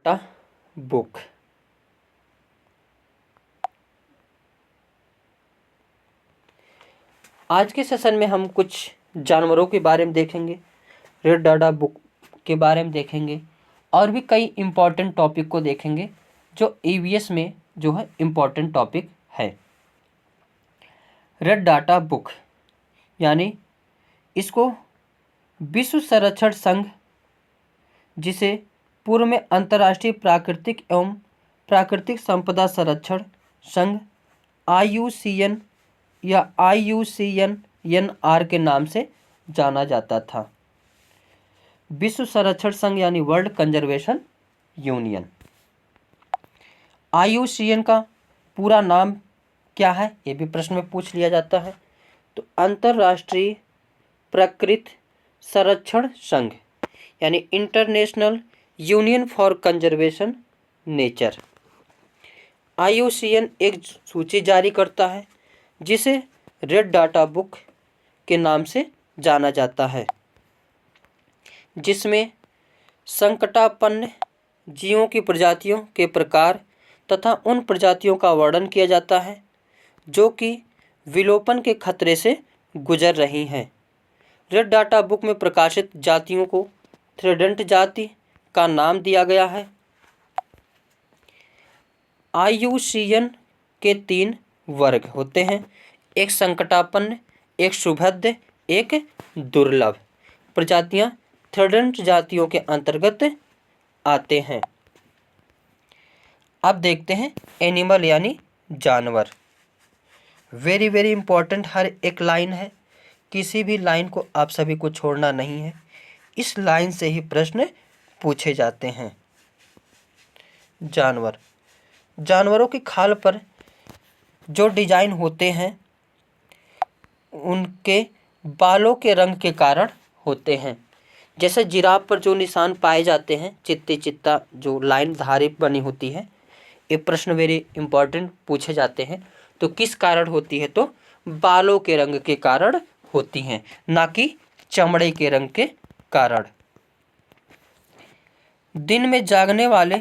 Data book. आज के session में हम कुछ जानवरों के बारे में देखेंगे, रेड डाटा बुक के बारे में देखेंगे और भी कई इम्पॉर्टेंट टॉपिक को देखेंगे जो ईवीएस में जो है इम्पॉर्टेंट टॉपिक है। रेड डाटा बुक यानी इसको विश्व संरक्षण संघ, जिसे पूर्व में अंतर्राष्ट्रीय प्राकृतिक एवं प्राकृतिक संपदा संरक्षण संघ IUCN या IUCNNR के नाम से जाना जाता था। विश्व संरक्षण संघ यानी वर्ल्ड कंजर्वेशन यूनियन। IUCN का पूरा नाम क्या है, ये भी प्रश्न में पूछ लिया जाता है। तो अंतर्राष्ट्रीय प्रकृति संरक्षण संघ यानी international union for conservation nature. IUCN एक सूची जारी करता है जिसे रेड डाटा बुक के नाम से जाना जाता है, जिसमें संकटापन्न जीवों की प्रजातियों के प्रकार तथा उन प्रजातियों का वर्णन किया जाता है जो कि विलोपन के खतरे से गुजर रही हैं। रेड डाटा बुक में प्रकाशित जातियों को थ्रेडेंट जाति का नाम दिया गया है। IUCN के 3 वर्ग होते हैं, एक संकटापन्न, एक सुभद्य, एक दुर्लभ। प्रजातियां थ्रेडेंट जातियों के अंतर्गत आते हैं। अब देखते हैं एनिमल यानी जानवर। वेरी वेरी इंपॉर्टेंट हर एक लाइन है, किसी भी लाइन को आप सभी को छोड़ना नहीं है। इस लाइन से ही प्रश्न पूछे जाते हैं। जानवर, जानवरों की खाल पर जो डिजाइन होते हैं उनके बालों के रंग के कारण होते हैं। जैसे जिराफ पर जो निशान पाए जाते हैं, चित्ती चित्ता जो लाइन धारी बनी होती है, ये प्रश्न वेरी इंपॉर्टेंट पूछे जाते हैं। तो किस कारण होती है, तो बालों के रंग के कारण होती हैं, ना कि चमड़े के रंग के कारण। दिन में जागने वाले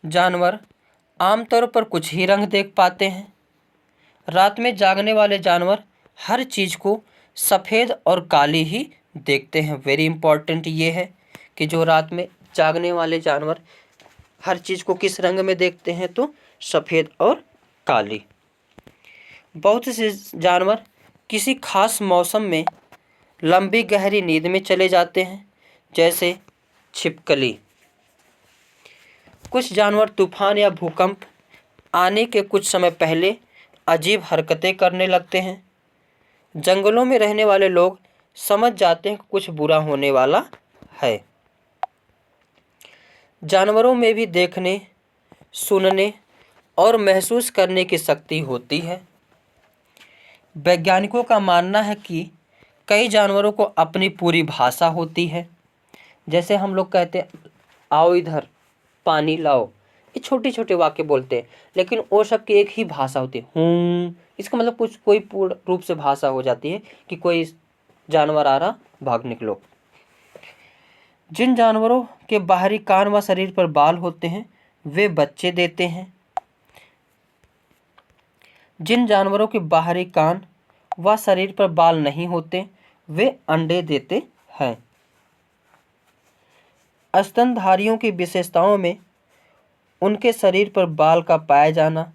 जानवर आमतौर पर कुछ ही रंग देख पाते हैं। रात में जागने वाले जानवर हर चीज़ को सफ़ेद और काली ही देखते हैं। वेरी इंपॉर्टेंट ये है कि जो रात में जागने वाले जानवर हर चीज़ को किस रंग में देखते हैं, तो सफ़ेद और काली। बहुत से जानवर किसी खास मौसम में लंबी गहरी नींद में चले जाते हैं, जैसे छिपकली। कुछ जानवर तूफान या भूकंप आने के कुछ समय पहले अजीब हरकतें करने लगते हैं। जंगलों में रहने वाले लोग समझ जाते हैं कि कुछ बुरा होने वाला है। जानवरों में भी देखने, सुनने और महसूस करने की शक्ति होती है। वैज्ञानिकों का मानना है कि कई जानवरों को अपनी पूरी भाषा होती है। जैसे हम लोग कहते हैं आओ इधर, पानी लाओ, ये छोटे छोटे वाक्य बोलते हैं, लेकिन वो सब की एक ही भाषा होती है, इसका मतलब कुछ कोई पूर्ण रूप से भाषा हो जाती है कि कोई जानवर आ रहा, भाग निकलो। जिन जानवरों के बाहरी कान व शरीर पर बाल होते हैं वे बच्चे देते हैं। जिन जानवरों के बाहरी कान व शरीर पर बाल नहीं होते वे अंडे देते हैं। स्तनधारियों की विशेषताओं में उनके शरीर पर बाल का पाया जाना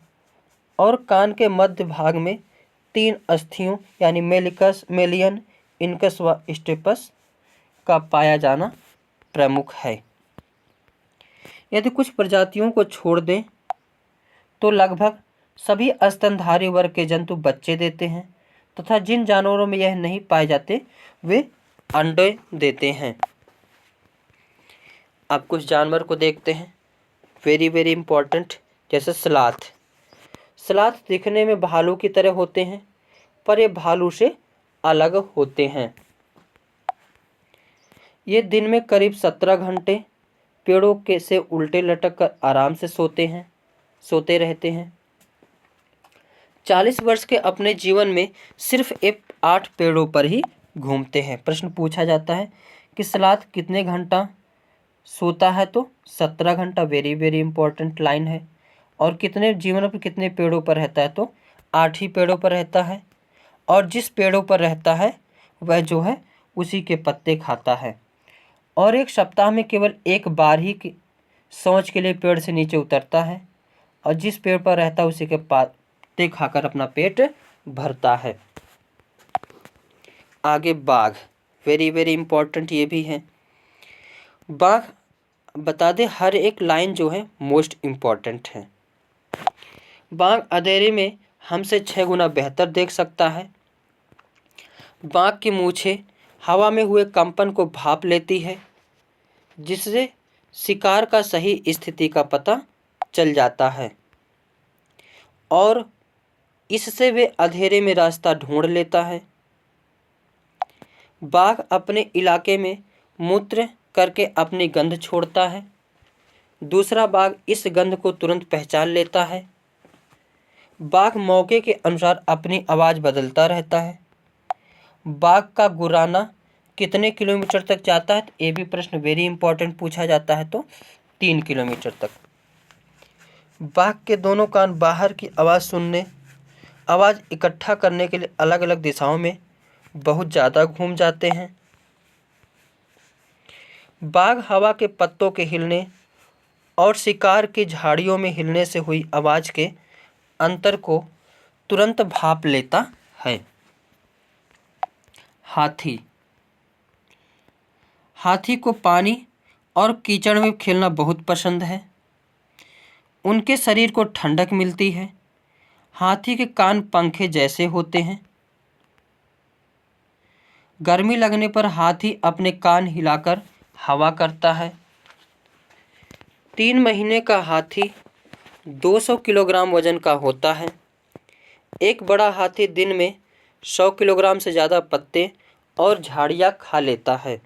और कान के मध्य भाग में 3 अस्थियों यानी मेलिकस, मेलियन, इनकस व स्टेपस का पाया जाना प्रमुख है। यदि कुछ प्रजातियों को छोड़ दें तो लगभग सभी स्तनधारी वर्ग के जंतु बच्चे देते हैं तथा जिन जानवरों में यह नहीं पाए जाते वे अंडे देते हैं। अब कुछ जानवर को देखते हैं, वेरी वेरी इंपॉर्टेंट। जैसे सलाथ। सलाथ दिखने में भालू की तरह होते हैं पर ये भालू से अलग होते हैं। ये दिन में करीब 17 घंटे पेड़ों के से उल्टे लटक कर आराम से सोते रहते हैं। 40 वर्ष के अपने जीवन में सिर्फ 8 पेड़ों पर ही घूमते हैं। प्रश्न पूछा जाता है कि सलाथ कितने घंटा सोता है तो 17 घंटा, वेरी वेरी इंपॉर्टेंट लाइन है। और कितने जीवन पर कितने पेड़ों पर रहता है तो 8 ही पेड़ों पर रहता है। और जिस पेड़ों पर रहता है वह जो है उसी के पत्ते खाता है। और एक सप्ताह में केवल एक बार ही सोच के लिए पेड़ से नीचे उतरता है। और जिस पेड़ पर रहता है उसी के पत्ते खाकर अपना पेट भरता है। आगे बाघ, वेरी वेरी इंपॉर्टेंट ये भी है। बाघ बता दे, हर एक लाइन जो है मोस्ट इम्पॉर्टेंट है। बाघ अंधेरे में हमसे 6 गुना बेहतर देख सकता है। बाघ की मूछें हवा में हुए कंपन को भाप लेती है, जिससे शिकार का सही स्थिति का पता चल जाता है और इससे वे अंधेरे में रास्ता ढूंढ लेता है। बाघ अपने इलाके में मूत्र करके अपनी गंध छोड़ता है। दूसरा बाघ इस गंध को तुरंत पहचान लेता है। बाघ मौके के अनुसार अपनी आवाज़ बदलता रहता है। बाघ का गुर्राना कितने किलोमीटर तक जाता है? ये भी प्रश्न वेरी इंपॉर्टेंट पूछा जाता है तो 3 किलोमीटर तक। बाघ के दोनों कान बाहर की आवाज़ सुनने, आवाज़ इकट्ठा करने के लिए अलग अलग दिशाओं में बहुत ज़्यादा घूम जाते हैं। बाघ हवा के पत्तों के हिलने और शिकार की झाड़ियों में हिलने से हुई आवाज़ के अंतर को तुरंत भाप लेता है। हाथी, हाथी को पानी और कीचड़ में खेलना बहुत पसंद है। उनके शरीर को ठंडक मिलती है। हाथी के कान पंखे जैसे होते हैं। गर्मी लगने पर हाथी अपने कान हिलाकर हवा करता है। 3 महीने का हाथी 200 किलोग्राम वजन का होता है। एक बड़ा हाथी दिन में 100 किलोग्राम से ज़्यादा पत्ते और झाड़ियाँ खा लेता है।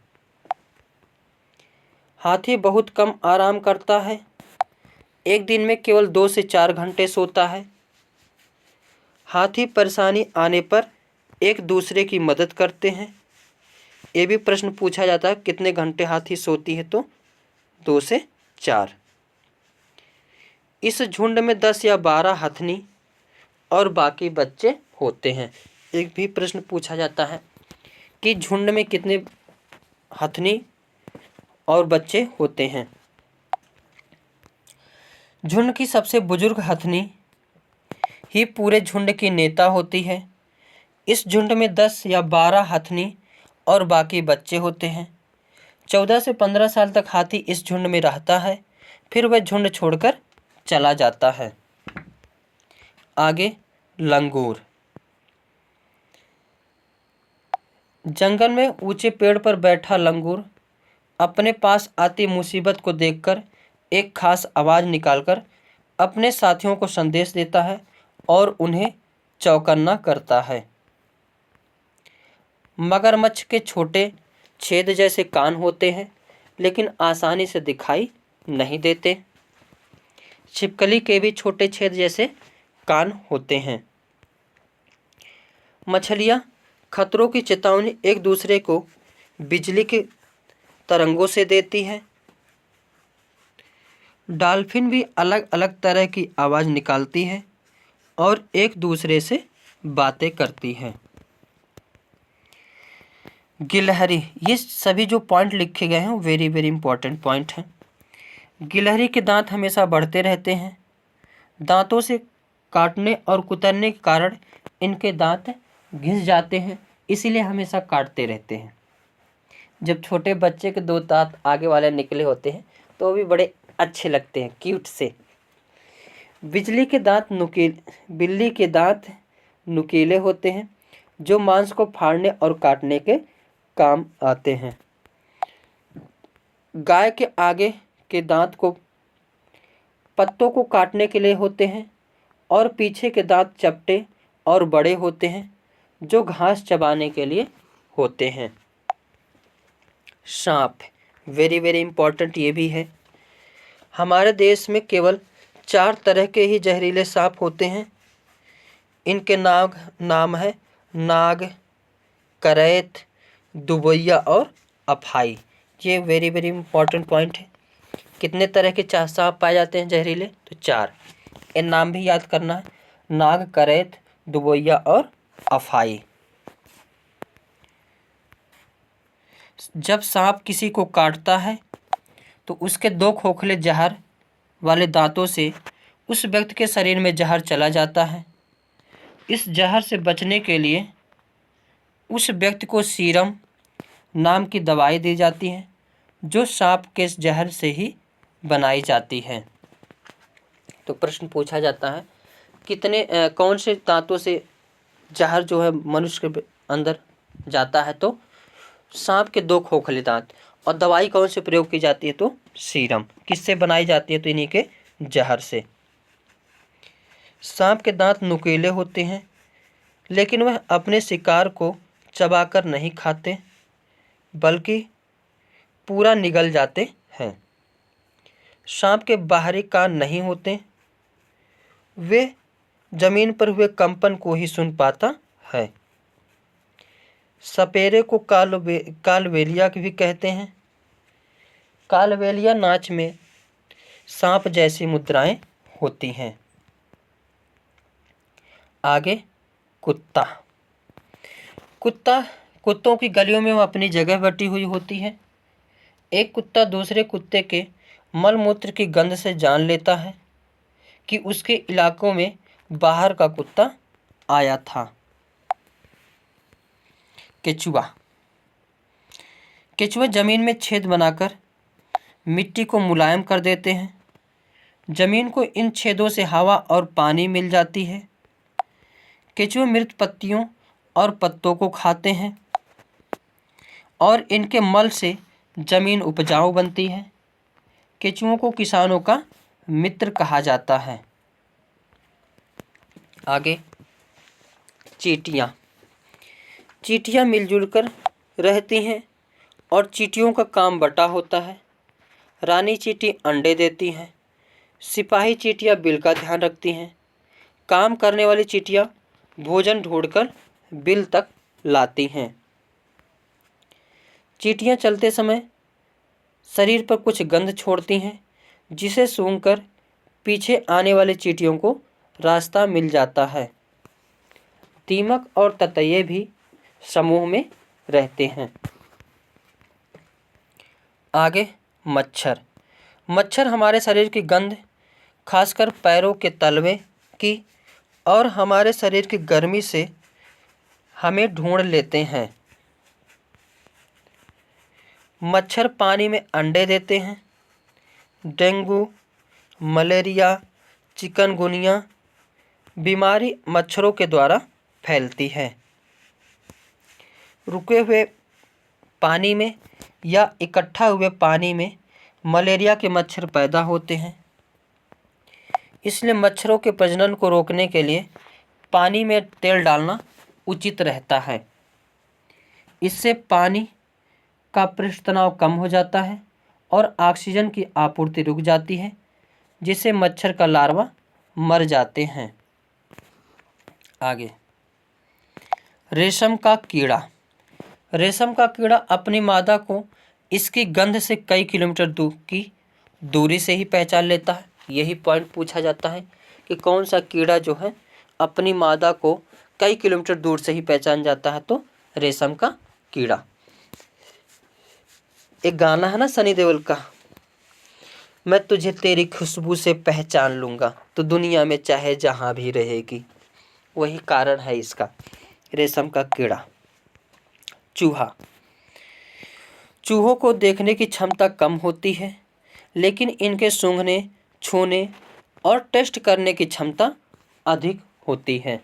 हाथी बहुत कम आराम करता है। एक दिन में केवल 2 से 4 घंटे सोता है। हाथी परेशानी आने पर एक दूसरे की मदद करते हैं। ये भी प्रश्न पूछा जाता है कितने घंटे हाथी सोती है तो 2 से 4। इस झुंड में 10 या 12 हथनी और बाकी बच्चे होते हैं। एक भी प्रश्न पूछा जाता है कि झुंड में कितने हथनी और बच्चे होते हैं। झुंड की सबसे बुजुर्ग हथनी ही पूरे झुंड की नेता होती है। इस झुंड में 10 या 12 हथनी और बाकी बच्चे होते हैं। 14 से 15 साल तक हाथी इस झुंड में रहता है, फिर वह झुंड छोड़कर चला जाता है। आगे लंगूर, जंगल में ऊंचे पेड़ पर बैठा लंगूर अपने पास आती मुसीबत को देखकर एक खास आवाज़ निकालकर अपने साथियों को संदेश देता है और उन्हें चौकन्ना करता है। मगरमच्छ के छोटे छेद जैसे कान होते हैं, लेकिन आसानी से दिखाई नहीं देते। छिपकली के भी छोटे छेद जैसे कान होते हैं। मछलियाँ खतरों की चेतावनी एक दूसरे को बिजली के तरंगों से देती है। डॉल्फिन भी अलग अलग तरह की आवाज़ निकालती है और एक दूसरे से बातें करती हैं। गिलहरी, ये सभी जो पॉइंट लिखे गए हैं वेरी वेरी इंपॉर्टेंट पॉइंट हैं। गिलहरी के दांत हमेशा बढ़ते रहते हैं। दांतों से काटने और कुतरने के कारण इनके दांत घिस जाते हैं, इसीलिए हमेशा काटते रहते हैं। जब छोटे बच्चे के 2 दांत आगे वाले निकले होते हैं तो वो भी बड़े अच्छे लगते हैं, क्यूट से। बिल्ली के दांत नुकीले होते हैं, जो मांस को फाड़ने और काटने के काम आते हैं। गाय के आगे के दांत को पत्तों को काटने के लिए होते हैं और पीछे के दांत चपटे और बड़े होते हैं, जो घास चबाने के लिए होते हैं। सांप, वेरी वेरी इंपॉर्टेंट ये भी है। हमारे देश में केवल 4 तरह के ही जहरीले सांप होते हैं। इनके नाम है नाग, करैत, दुबैया और अफाई। ये वेरी वेरी इंपॉर्टेंट पॉइंट है। कितने तरह के सांप पाए जाते हैं जहरीले? तो 4। ये नाम भी याद करना है, नाग, करैत, दुबोइया और अफाई। जब सांप किसी को काटता है तो उसके 2 खोखले जहर वाले दांतों से उस व्यक्ति के शरीर में जहर चला जाता है। इस जहर से बचने के लिए उस व्यक्ति को सीरम नाम की दवाई दी जाती है, जो सांप के जहर से ही बनाई जाती है। तो प्रश्न पूछा जाता है कौन से दांतों से जहर जो है मनुष्य के अंदर जाता है? तो सांप के 2 खोखले दांत। और दवाई कौन से प्रयोग की जाती है? तो सीरम। किससे बनाई जाती है? तो इन्हीं के जहर से। सांप के दांत नुकीले होते हैं, लेकिन वह अपने शिकार को चबाकर नहीं खाते, बल्कि पूरा निगल जाते हैं। सांप के बाहरी कान नहीं होते, वे जमीन पर हुए कंपन को ही सुन पाता है। सपेरे को कालबेलिया भी कहते हैं। कालबेलिया नाच में सांप जैसी मुद्राएं होती हैं। आगे कुत्ता। कुत्तों की गलियों में वो अपनी जगह बटी हुई होती है। एक कुत्ता दूसरे कुत्ते के मलमूत्र की गंध से जान लेता है कि उसके इलाकों में बाहर का कुत्ता आया था। केचुआ जमीन में छेद बनाकर मिट्टी को मुलायम कर देते हैं। जमीन को इन छेदों से हवा और पानी मिल जाती है। केचुए मृत पत्तियों और पत्तों को खाते हैं और इनके मल से जमीन उपजाऊ बनती है। केचुओं को किसानों का मित्र कहा जाता है। आगे चींटियाँ मिलजुल कर रहती हैं और चींटियों का काम बटा होता है। रानी चींटी अंडे देती हैं। सिपाही चींटियाँ बिल का ध्यान रखती हैं। काम करने वाली चींटियाँ भोजन ढूंढकर बिल तक लाती हैं। चींटियाँ चलते समय शरीर पर कुछ गंध छोड़ती हैं, जिसे सूंघकर पीछे आने वाली चींटियों को रास्ता मिल जाता है। दीमक और ततैये भी समूह में रहते हैं। आगे मच्छर हमारे शरीर की गंध, खासकर पैरों के तलवे की और हमारे शरीर की गर्मी से हमें ढूंढ लेते हैं। मच्छर पानी में अंडे देते हैं। डेंगू, मलेरिया, चिकनगुनिया बीमारी मच्छरों के द्वारा फैलती है। रुके हुए पानी में या इकट्ठा हुए पानी में मलेरिया के मच्छर पैदा होते हैं। इसलिए मच्छरों के प्रजनन को रोकने के लिए पानी में तेल डालना उचित रहता है। इससे पानी का पृष्ठ तनाव कम हो जाता है और ऑक्सीजन की आपूर्ति रुक जाती है, जिससे मच्छर का लार्वा मर जाते हैं। आगे रेशम का कीड़ा अपनी मादा को इसकी गंध से कई किलोमीटर की दूरी से ही पहचान लेता है। यही पॉइंट पूछा जाता है कि कौन सा कीड़ा जो है अपनी मादा को कई किलोमीटर दूर से ही पहचान जाता है? तो रेशम का कीड़ा। एक गाना है ना सनी देओल का, मैं तुझे तेरी खुशबू से पहचान लूँगा, तो दुनिया में चाहे जहाँ भी रहेगी। वही कारण है इसका, रेशम का कीड़ा। चूहों को देखने की क्षमता कम होती है, लेकिन इनके सूंघने, छूने और टेस्ट करने की क्षमता अधिक होती है।